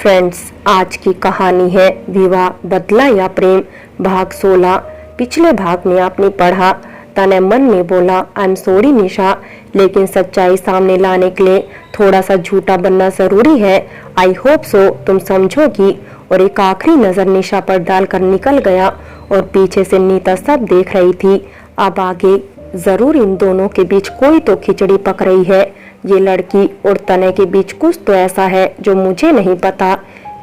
Friends, आज की कहानी है विवाह बदला या प्रेम भाग 16। पिछले भाग में आपने पढ़ा तने मन में बोला आई एम सॉरी निशा, लेकिन सच्चाई सामने लाने के लिए थोड़ा सा झूठा बनना जरूरी है। आई होप सो तुम समझोगी। और एक आखिरी नजर निशा पर डालकर निकल गया और पीछे से नीता सब देख रही थी। अब आगे जरूर इन दोनों के बीच कोई तो खिचड़ी पक रही है। ये लड़की और तने के बीच कुछ तो ऐसा है जो मुझे नहीं पता,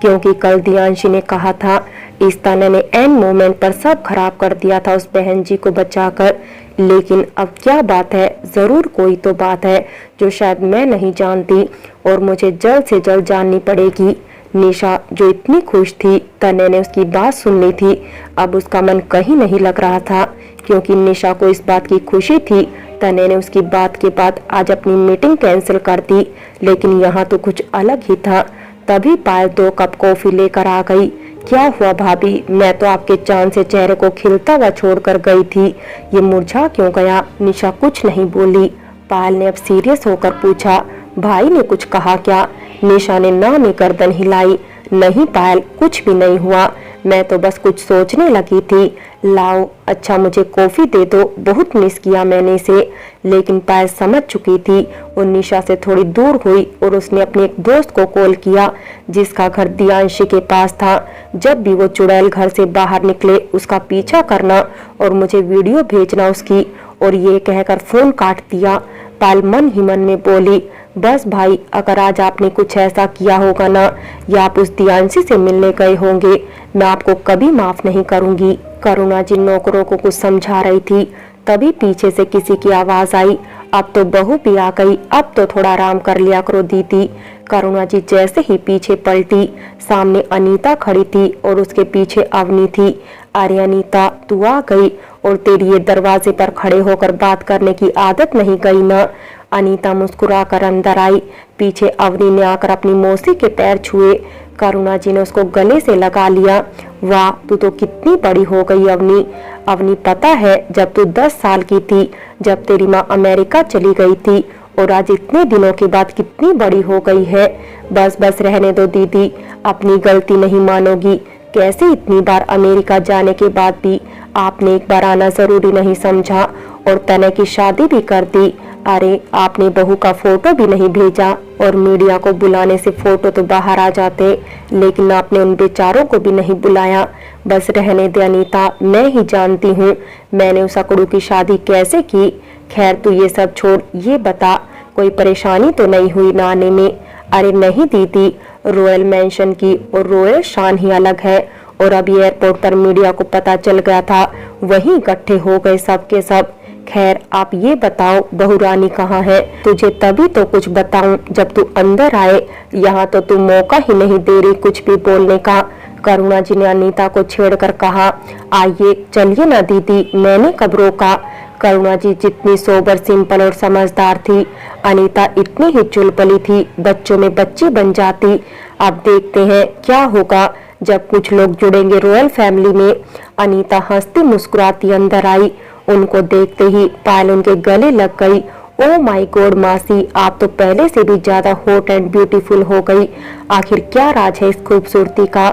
क्योंकि कल दियांशी ने कहा था इस तने ने एंड मोमेंट पर सब खराब कर दिया था उस बहन जी को बचाकर। लेकिन अब क्या बात है, जरूर कोई तो बात है जो शायद मैं नहीं जानती और मुझे जल्द से जल्द जाननी पड़ेगी। निशा जो इतनी खुश थी, तने ने उसकी बात सुन ली थी। अब उसका मन कहीं नहीं लग रहा था, क्योंकि निशा को इस बात की खुशी थी तने ने उसकी बात के बाद आज अपनी मीटिंग कैंसिल कर दी। लेकिन यहाँ तो कुछ अलग ही था। तभी पायल 2 कप कॉफी लेकर आ गई। क्या हुआ भाभी, मैं तो आपके चांद से चेहरे को खिलता हुआ छोड़कर गई थी, ये मुरझा क्यों गया? निशा कुछ नहीं बोली। पायल ने अब सीरियस होकर पूछा, भाई ने कुछ कहा क्या? निशा ने ना में गर्दन हिलाई। नहीं पायल, कुछ भी नहीं हुआ, मैं तो बस कुछ सोचने लगी थी। लाओ, अच्छा मुझे कॉफी दे दो, बहुत मिस किया मैंने इसे। लेकिन पायल समझ चुकी थी। वो निशा से थोड़ी दूर हुई और उसने अपने एक दोस्त को कॉल किया जिसका घर दियांशी के पास था। जब भी वो चुड़ैल घर से बाहर निकले उसका पीछा करना और मुझे वीडियो भेजना उसकी, और ये कहकर फोन काट दिया। पायल मन ही मन में बोली, बस भाई, अगर आज आपने कुछ ऐसा किया होगा ना, या आप उस दियांशी से मिलने गए होंगे, मैं आपको कभी माफ नहीं करूंगी। करुणा जी नौकरों को कुछ समझा रही थी, तभी पीछे से किसी की आवाज आई, अब तो बहू भी आ गई, अब तो थोड़ा आराम कर लिया करो दीदी। करुणा जी जैसे ही पीछे पलटी, सामने अनीता खड़ी थी और उसके पीछे अवनी थी। अरे अनीता, तू आ गई, और तेरी ये दरवाजे पर खड़े होकर बात करने की आदत नहीं गई ना? अनीता मुस्कुराकर अंदर आई। पीछे अवनी ने आकर अपनी मौसी के पैर छुए। करुणा जी ने उसको गले से लगा लिया। वाह, तू तो कितनी बड़ी हो गई अवनी। अवनी, पता है जब तू 10 साल की थी, जब तेरी माँ अमेरिका चली गई थी, और आज इतने दिनों के बाद कितनी बड़ी हो गई है। बस बस रहने दो दीदी, अपनी गलती नहीं मानोगी। कैसे इतनी बार अमेरिका जाने के बाद भी आपने एक बार आना जरूरी नहीं समझा और तने की शादी भी कर दी। अरे, आपने बहू का फोटो भी नहीं भेजा, और मीडिया को बुलाने से फोटो तो बाहर आ जाते, लेकिन आपने उन बेचारों को भी नहीं बुलाया। बस रहने दे अनीता, मैं ही जानती हूँ मैंने उस अकड़ू की शादी कैसे की। खैर तू ये सब छोड़, ये बता कोई परेशानी तो नहीं हुई ना आने में? अरे नहीं दीदी, रॉयल मेंशन की और रॉयल शान ही अलग है, और अभी एयरपोर्ट पर मीडिया को पता चल गया था, वहीं इकट्ठे हो गए सब के सब। खैर आप ये बताओ बहू रानी कहाँ है? तुझे तभी तो कुछ बताऊं जब तू अंदर आए, यहाँ तो तू मौका ही नहीं दे रही कुछ भी बोलने का। करुणा जी ने अनीता को छेड़कर कहा, आइए चलिए ना दीदी, मैंने कब रोका? करुणा जी जितनी सोबर, सिंपल और समझदार थी, अनीता इतनी ही चुलबुली थी, बच्चों में बच्ची बन जाती। अब देखते हैं क्या होगा जब कुछ लोग जुड़ेंगे रॉयल फैमिली में। अनीता हंसती मुस्कुराती अंदर आई। उनको देखते ही पायल उनके गले लग गई। ओ माय गॉड मासी, आप तो पहले से भी ज्यादा हॉट एंड ब्यूटीफुल हो गई। आखिर क्या राज है इस खूबसूरती का?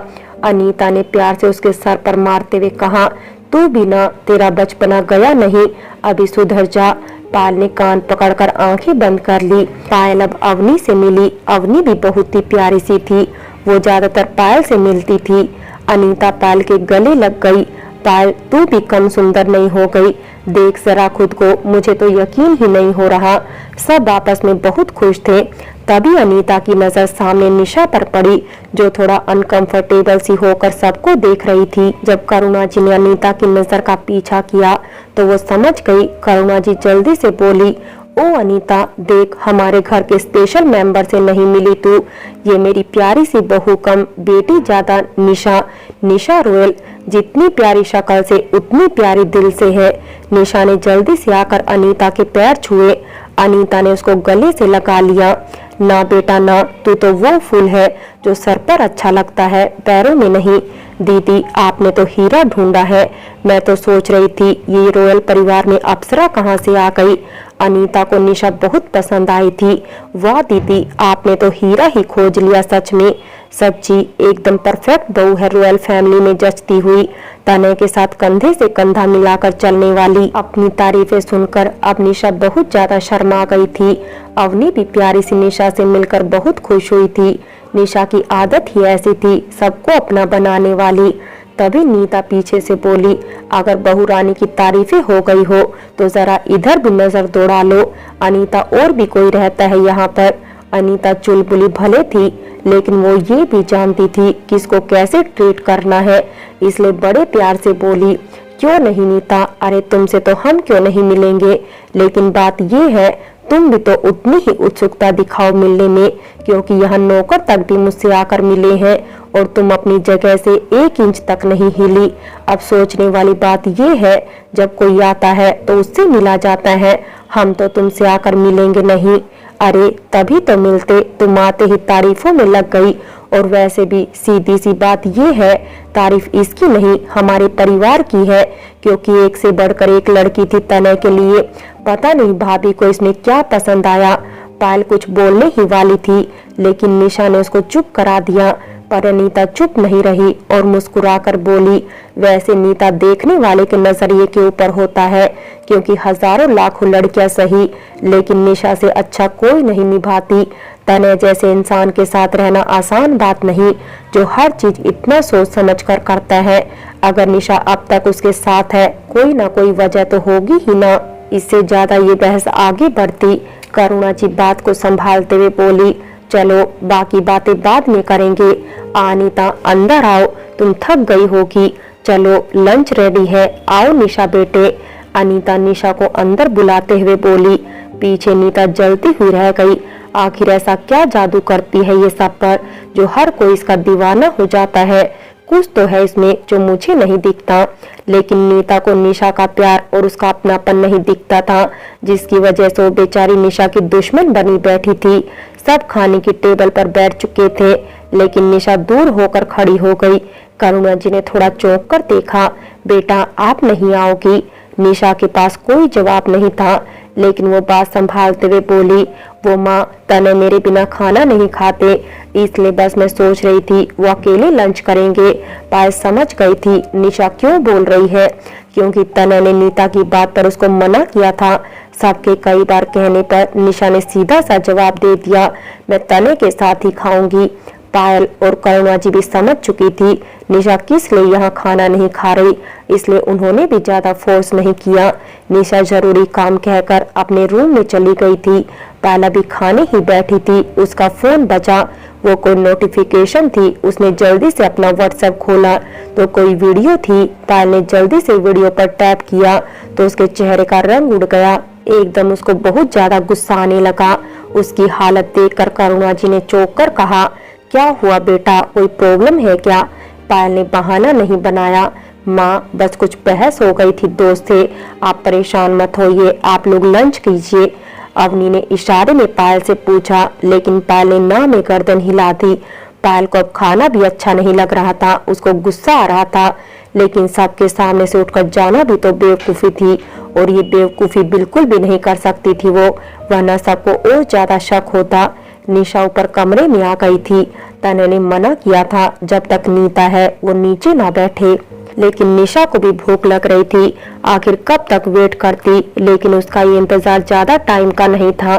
अनीता ने प्यार से उसके सर पर मारते हुए कहा, तू भी ना, तेरा बचपना गया नहीं, अभी सुधर जा। पायल ने कान पकड़कर आंखें बंद कर ली। पायल अब अवनी से मिली। अवनी भी बहुत ही प्यारी सी थी, वो ज्यादातर पायल से मिलती थी। अनीता पायल के गले लग गई। पायल, तू भी कम सुंदर नहीं हो गई, देख जरा खुद को, मुझे तो यकीन ही नहीं हो रहा। सब आपस में बहुत खुश थे। तभी अनीता की नजर सामने निशा पर पड़ी, जो थोड़ा अनकंफर्टेबल सी होकर सबको देख रही थी। जब करुणा जी ने अनीता की नजर का पीछा किया तो वो समझ गई। करुणा जी जल्दी से बोली, ओ अनीता, देख हमारे घर के स्पेशल मेंबर से नहीं मिली तू। ये मेरी प्यारी सी बहू कम बेटी ज्यादा निशा। निशा रॉयल जितनी प्यारी शक्ल से उतनी प्यारी दिल से है। निशा ने जल्दी से आकर अनीता के पैर छुए। अनीता ने उसको गले से लगा लिया। ना बेटा ना, तू तो वो फूल है जो सर पर अच्छा लगता है, पैरों में नहीं। दीदी, आपने तो हीरा ढूंढा है। मैं तो सोच रही थी ये रॉयल परिवार में अप्सरा कहाँ से आ गई। अनीता को निशा बहुत पसंद आई थी। वाह दीदी, आपने तो हीरा ही खोज लिया सच में। सच्ची एकदम परफेक्ट बहू है, रॉयल फैमिली में जचती हुई, तनय के साथ कंधे से कंधा मिलाकर चलने वाली। अपनी तारीफें सुनकर अब निशा बहुत ज्यादा शर्मा गई थी। अवनी भी प्यारी सी निशा से मिलकर बहुत खुश हुई थी। निशा की आदत ही ऐसी थी, सबको अपना बनाने वाली। तभी नीता पीछे से बोली, अगर बहू रानी की तारीफें हो गई हो तो जरा इधर भी नजर दौड़ा लो। अनीता और भी कोई रहता है यहाँ पर। अनीता चुलबुली भले थी, लेकिन वो ये भी जानती थी किसको कैसे ट्रीट करना है, इसलिए बड़े प्यार से बोली, क्यों नहीं नीता, अरे तुमसे तो हम क्यों नहीं मिलेंगे, लेकिन बात ये है तुम भी तो उतनी ही उत्सुकता दिखाओ मिलने में, क्योंकि यहाँ नौकर तक भी मुझसे आकर मिले हैं और तुम अपनी जगह से 1 इंच तक नहीं हिली। अब सोचने वाली बात ये है, जब कोई आता है तो उससे मिला जाता है, हम तो तुमसे आकर मिलेंगे नहीं। अरे तभी तो मिलते, तुम आते ही तारीफों में लग गई। और वैसे भी सीधी सी बात ये है, तारीफ इसकी नहीं हमारे परिवार की है, क्योंकि एक से बढ़कर एक लड़की थी तनय के लिए। पता नहीं भाभी को इसमें क्या पसंद आया। पायल कुछ बोलने ही वाली थी, लेकिन निशा ने उसको चुप करा दिया। पर अनीता चुप नहीं रही और मुस्कुराकर बोली, वैसे नीता देखने वाले के नजरिए के ऊपर होता है, क्योंकि हजारों लाखों लड़कियां सही, लेकिन निशा से अच्छा कोई नहीं निभाती। तनय जैसे इंसान के साथ रहना आसान बात नहीं, जो हर चीज इतना सोच समझ कर करता है। अगर निशा अब तक उसके साथ है, कोई ना कोई वजह तो होगी ही ना। इससे ज्यादा ये बहस आगे बढ़ती। करुणा जी बात को संभालते हुए बोली, चलो बाकी बातें बाद में करेंगे। अनीता अंदर आओ, तुम थक गई होगी। चलो लंच रेडी है, आओ निशा बेटे। अनीता निशा को अंदर बुलाते हुए बोली। पीछे नीता जलती हुई रह गई। आखिर ऐसा क्या जादू करती है ये सब पर, जो हर कोई इसका दीवाना हो जाता है। कुछ तो है इसमें जो मुझे नहीं दिखता। लेकिन नीता को निशा का प्यार और उसका अपनापन नहीं दिखता था, जिसकी वजह से वो बेचारी निशा की दुश्मन बनी बैठी थी। सब खाने की टेबल पर बैठ चुके थे, लेकिन निशा दूर होकर खड़ी हो गई। करुणा जी ने थोड़ा चौंक कर देखा, बेटा आप नहीं आओगी? निशा के पास कोई जवाब नहीं था, लेकिन वो बात संभालते हुए बोली, वो माँ तने मेरे बिना खाना नहीं खाते, इसलिए बस मैं सोच रही थी वो अकेले लंच करेंगे। पायल समझ गई थी निशा क्यों बोल रही है, क्योंकि तने ने नीता की बात पर उसको मना किया था। सबके कई बार कहने पर निशा ने सीधा सा जवाब दे दिया, मैं तने के साथ ही खाऊंगी। पायल और करुणा जी भी समझ चुकी थी निशा किस लिए यहाँ खाना नहीं खा रही, इसलिए उन्होंने भी ज्यादा फोर्स नहीं किया। निशा जरूरी काम कहकर अपने रूम में चली गई थी। पायल अभी खाने ही बैठी थी, उसका फोन बजा। वो कोई नोटिफिकेशन थी। उसने जल्दी से अपना व्हाट्सएप खोला तो कोई वीडियो थी। पायल ने जल्दी से वीडियो पर टैप किया तो उसके चेहरे का रंग उड़ गया। एकदम उसको बहुत ज्यादा गुस्सा आने लगा। उसकी हालत देखकर करुणा जी ने चौंक कर कहा, क्या हुआ बेटा, कोई प्रॉब्लम है क्या? पायल ने बहाना नहीं बनाया, माँ बस कुछ बहस हो गई थी दोस्त से, आप परेशान मत होइए, आप लोग लंच कीजिए। अवनी ने इशारे में पायल से पूछा, लेकिन पायल ने ना में गर्दन हिला दी। पायल को अब खाना भी अच्छा नहीं लग रहा था, उसको गुस्सा आ रहा था, लेकिन सबके सामने से उठकर जाना भी तो बेवकूफी थी, और ये बेवकूफी बिल्कुल भी नहीं कर सकती थी वो, वरना सबको और ज्यादा शक होता। निशा ऊपर कमरे में आ गई थी। तने ने मना किया था जब तक नीता है वो नीचे ना बैठे, लेकिन निशा को भी भूख लग रही थी। आखिर कब तक वेट करती, लेकिन उसका ये इंतजार ज्यादा टाइम का नहीं था।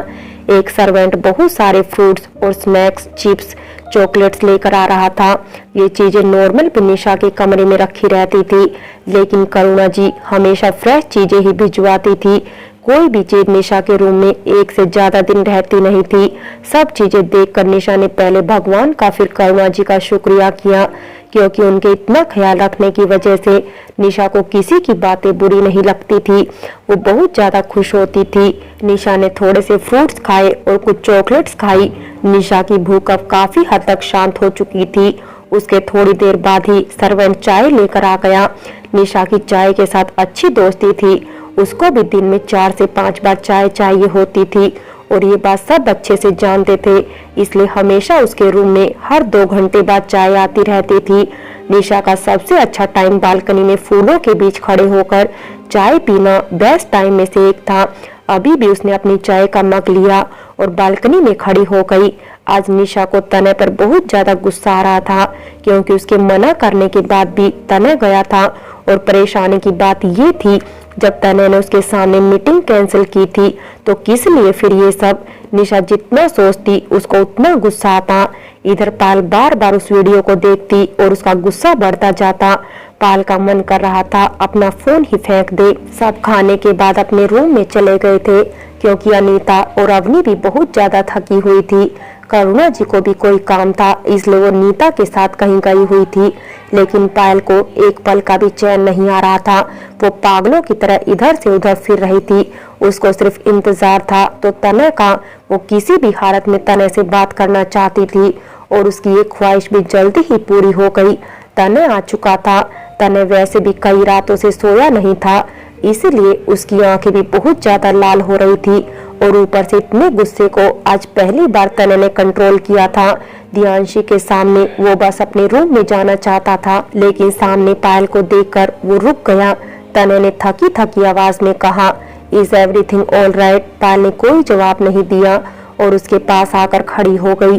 एक सर्वेंट बहुत सारे फ्रूट्स और स्नैक्स, चिप्स, चॉकलेट्स लेकर आ रहा था। ये चीजें नॉर्मल भी निशा के कमरे में रखी रहती थी, लेकिन करुणा जी हमेशा फ्रेश चीजें ही भिजवाती थी। कोई भी चीज निशा के रूम में एक से ज्यादा दिन रहती नहीं थी। सब चीजें देखकर निशा ने पहले भगवान का फिर करुणा जी का शुक्रिया किया, क्योंकि उनके इतना ख्याल रखने की वजह से निशा को किसी की बातें बुरी नहीं लगती थी। वो बहुत ज्यादा खुश होती थी। निशा ने थोड़े से फ्रूट्स खाए और कुछ चॉकलेट्स खाई। निशा की भूख अब काफी हद तक शांत हो चुकी थी। उसके थोड़ी देर बाद ही सर्वेंट चाय लेकर आ गया। निशा की चाय के साथ अच्छी दोस्ती थी। उसको भी दिन में 4 से 5 बार चाय चाहिए होती थी, और ये बात सब अच्छे से जानते थे, इसलिए हमेशा उसके रूम में हर 2 घंटे बाद चाय आती रहती थी। निशा का सबसे अच्छा टाइम बालकनी में फूलों के बीच खड़े होकर चाय पीना बेस्ट टाइम में से एक था। अभी भी उसने अपनी चाय का मग लिया और बालकनी में खड़ी हो गई। आज निशा को तनय पर बहुत ज्यादा गुस्सा आ रहा था, क्योंकि उसके मना करने के बाद भी तनय गया था। और परेशानी की बात ये थी, जब तनय ने उसके सामने मीटिंग कैंसिल की थी तो किस लिए फिर ये सब। निशा जितना सोचती उसको उतना गुस्सा आता। इधर पायल बार बार उस वीडियो को देखती और उसका गुस्सा बढ़ता जाता। पायल का मन कर रहा था अपना फोन ही फेंक दे। सब खाने के बाद अपने रूम में चले गए थे, क्योंकि अनीता और अवनी भी बहुत ज्यादा थकी हुई थी। करुणा जी को भी कोई काम था, इसलिए वो नीता के साथ कहीं गई हुई थी। लेकिन पायल को एक पल का भी चैन नहीं आ रहा था। वो पागलों की तरह इधर से उधर फिर रही थी। उसको सिर्फ इंतजार था तो तनय का। वो किसी भी हालत में तनय से बात करना चाहती थी और उसकी ये ख्वाहिश भी जल्दी ही पूरी हो गई। तनय आ चुका था। तनय वैसे भी कई रातों से सोया नहीं था, इसलिए उसकी आंखें भी बहुत ज्यादा लाल हो रही थी। और ऊपर से इतने गुस्से को आज पहली बार तनय ने कंट्रोल किया था। दियांशी के सामने वो बस अपने रूम में जाना चाहता था, लेकिन सामने पायल को देखकर वो रुक गया। तनय ने थकी थकी आवाज में कहा, इज एवरीथिंग ऑल राइट? पायल ने कोई जवाब नहीं दिया और उसके पास आकर खड़ी हो गई।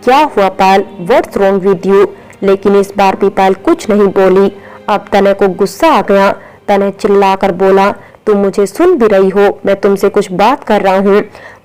क्या हुआ पायल, व्हाट्स रॉन्ग विद यू? लेकिन इस बार भी पायल कुछ नहीं बोली। अब तनय को गुस्सा आ गया। तनय चिल्लाकर बोला, तुम मुझे सुन भी रही हो? मैं तुमसे कुछ बात कर रहा हूँ।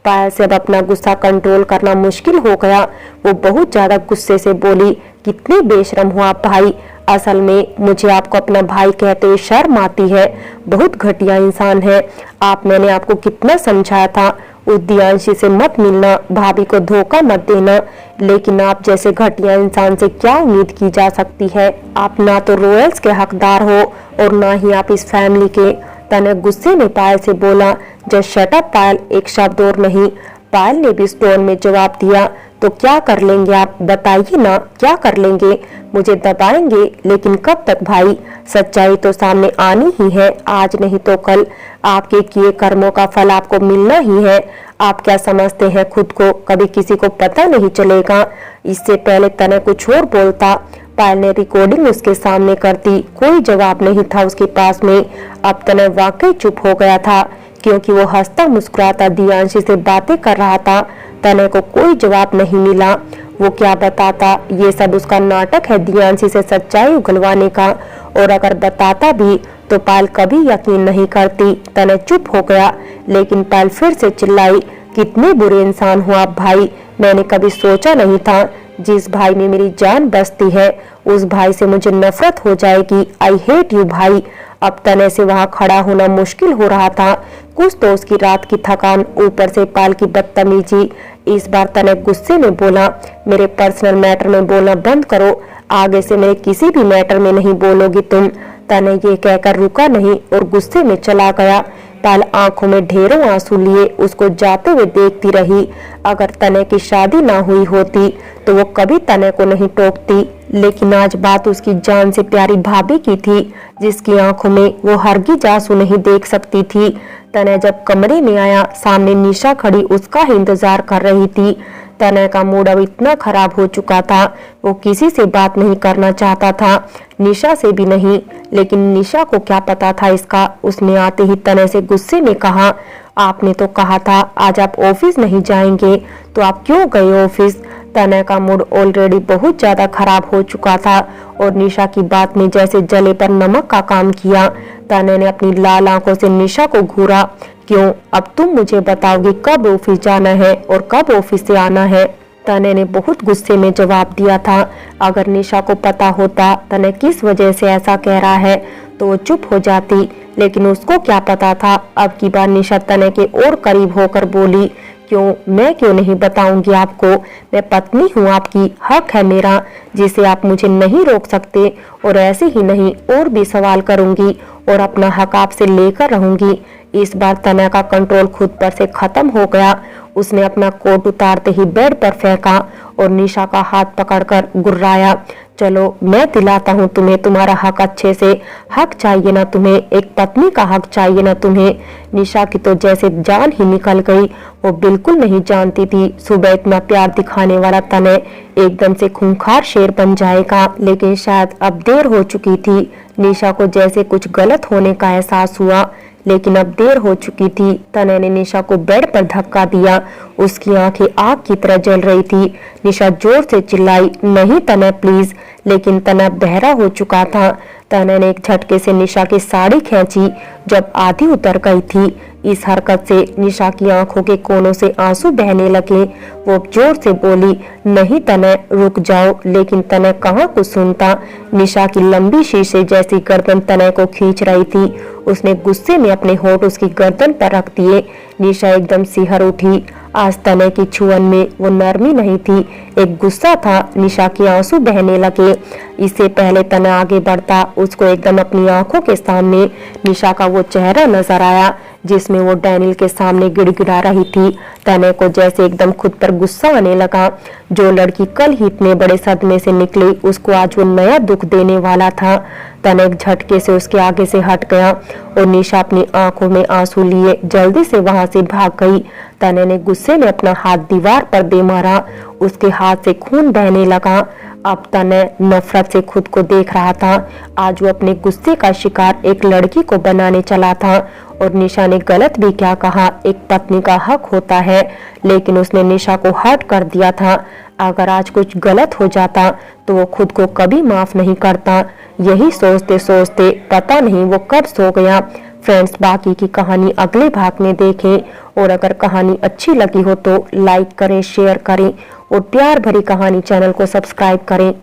पायल से अब अपना गुस्सा कंट्रोल करना मुश्किल हो गया। वो बहुत ज्यादा गुस्से से बोली, कितने बेशरम हो आप भाई। असल में मुझे आपको अपना भाई कहते हुए शर्म आती है। बहुत घटिया इंसान है आप। मैंने आपको कितना समझाया था, उस दियांशी से मत मिलना, भाभी को धोखा मत देना। लेकिन आप जैसे घटिया इंसान से क्या उम्मीद की जा सकती है? आप ना तो रॉयल्स के हकदार हो और ना ही आप इस फैमिली के। तनय गुस्से में पायल से बोला, जस्ट शट अप पायल, एक शब्द और नहीं। पायल ने भी स्टोन में जवाब दिया, तो क्या कर लेंगे आप? बताइए ना, क्या कर लेंगे? मुझे दबाएंगे? लेकिन कब तक भाई? सच्चाई तो सामने आनी ही है, आज नहीं तो कल। आपके किए कर्मों का फल आपको मिलना ही है। आप क्या समझते हैं खुद को? कभी किसी को पता नहीं चलेगा। इससे पहले तनय कुछ और बोलता। पायल ने रिकॉर्डिंग उसके सामने कर दी। कोई जवाब नहीं था उसके पास में। अब तनय वाकई चुप हो गया था, क्योंकि वो हंसता मुस्कुराता दियांशी से बातें कर रहा था। तनय को कोई जवाब नहीं मिला। वो क्या बताता? ये सब उसका नाटक है दियांशी से सच्चाई उगलवाने का। और अगर बताता भी तो पायल कभी यकीन नहीं करती। तनय चुप हो गया, लेकिन पायल फिर से चिल्लाई, कितने बुरे इंसान हो आप भाई। मैंने कभी सोचा नहीं था जिस भाई में मेरी जान बसती है उस भाई से मुझे नफरत हो जाएगी। आई हेट यू भाई। अब तनय से वहां खड़ा होना मुश्किल हो रहा था। कुछ तो उसकी रात की थकान, ऊपर से पायल की बदतमीजी। इस बार तनय गुस्से में बोला, मेरे पर्सनल मैटर में बोलना बंद करो। आगे से मेरे किसी भी मैटर में नहीं बोलोगी तुम। तनय ये कहकर रुका नहीं और गुस्से में चला गया। पायल आंखों में ढेरों आंसू लिए उसको जाते हुए देखती रही। अगर तनय की शादी ना हुई होती तो वो कभी तनय को नहीं टोकती, लेकिन आज बात उसकी जान से प्यारी भाभी की थी, जिसकी आंखों में वो हरगिज आंसू नहीं देख सकती थी। तनय जब कमरे में आया, सामने निशा खड़ी उसका ही इंतजार कर रही थी। तनय का मूड अब इतना खराब हो चुका था, वो किसी से बात नहीं करना चाहता था, निशा से भी नहीं। लेकिन निशा को क्या पता था इसका। उसने आते ही तनय से गुस्से में कहा, आपने तो कहा था आज आप ऑफिस नहीं जाएंगे, तो आप क्यों गए ऑफिस? तनय का मूड ऑलरेडी बहुत ज्यादा खराब हो चुका था और निशा की बात ने जैसे जले पर नमक का काम किया। तनय ने अपनी लाल आंखों से निशा को घूरा, क्यों? अब तुम मुझे बताओगी कब ऑफिस जाना है और कब ऑफिस से आना है? तनय ने बहुत गुस्से में जवाब दिया था। अगर निशा को पता होता तनय किस वजह से ऐसा कह रहा है तो वो चुप हो जाती, लेकिन उसको क्या पता था। अब की बार निशा तनय के और करीब होकर बोली, क्यों? मैं क्यों नहीं बताऊंगी आपको? मैं पत्नी हूँ आपकी, हक है मेरा जिसे आप मुझे नहीं रोक सकते। और ऐसे ही नहीं, और भी सवाल करूंगी और अपना हक आपसे लेकर रहूंगी। इस बार तनय का कंट्रोल खुद पर से खत्म हो गया। उसने अपना कोट उतारते ही बेड पर फेंका और निशा का हाथ पकड़कर गुर्राया, चलो मैं दिलाता हूँ तुम्हें तुम्हारा हक अच्छे से। हक चाहिए ना तुम्हें? एक पत्नी का हक चाहिए ना तुम्हें? निशा की तो जैसे जान ही निकल गई। वो बिल्कुल नहीं जानती थी सुबह इतना प्यार दिखाने वाला तनय एकदम से खूंखार शेर बन जाएगा। लेकिन शायद अब देर हो चुकी थी। निशा को जैसे कुछ गलत होने का एहसास हुआ, लेकिन अब देर हो चुकी थी। तनय ने निशा को बेड पर धक्का दिया। उसकी आंखें आग की तरह जल रही थी। निशा जोर से चिल्लाई, नहीं तनय प्लीज, लेकिन तनय बहरा हो चुका था। तनय ने एक झटके से निशा की साड़ी खींची जब आधी उतर गई थी। इस हरकत से निशा की आंखों के कोनों से आंसू बहने लगे। वो जोर से बोली, नहीं तनय रुक जाओ, लेकिन तनय कहाँ कुछ सुनता। निशा की लंबी शीशे जैसी गर्दन तनय को खींच रही थी। उसने गुस्से में अपने होंठ उसकी गर्दन पर रख दिए। निशा एकदम सिहर उठी। आज तनय की छुअन में वो नरमी नहीं थी, एक गुस्सा था। निशा के आंसू बहने लगे। इससे पहले तनय आगे बढ़ता, उसको एकदम अपनी आंखों के सामने निशा का वो चेहरा नजर आया जिसमें वो डैनियल के सामने गिड़गिड़ा रही थी। तनय को जैसे एकदम खुद पर गुस्सा आने लगा। जो लड़की कल ही इतने बड़े सदमे से निकली, उसको आज वो नया दुख देने वाला था। तनय एक झटके से उसके आगे से हट गया और निशा अपनी आंखों में आंसू लिए जल्दी से वहां से भाग गई। तनय ने गुस्से में अपना हाथ दीवार पर दे मारा। उसके हाथ से खून बहने लगा। अब तनय नफरत से खुद को देख रहा था। आज वो अपने गुस्से का शिकार एक लड़की को बनाने चला था। और निशा ने गलत भी क्या कहा, एक पत्नी का हक होता है, लेकिन उसने निशा को हर्ट कर दिया था। अगर आज कुछ गलत हो जाता तो वो खुद को कभी माफ नहीं करता। यही सोचते सोचते पता नहीं वो कब सो गया। फ्रेंड्स, बाकी की कहानी अगले भाग में देखें। और अगर कहानी अच्छी लगी हो तो लाइक करें, शेयर करें और प्यार भरी कहानी चैनल को सब्सक्राइब करें।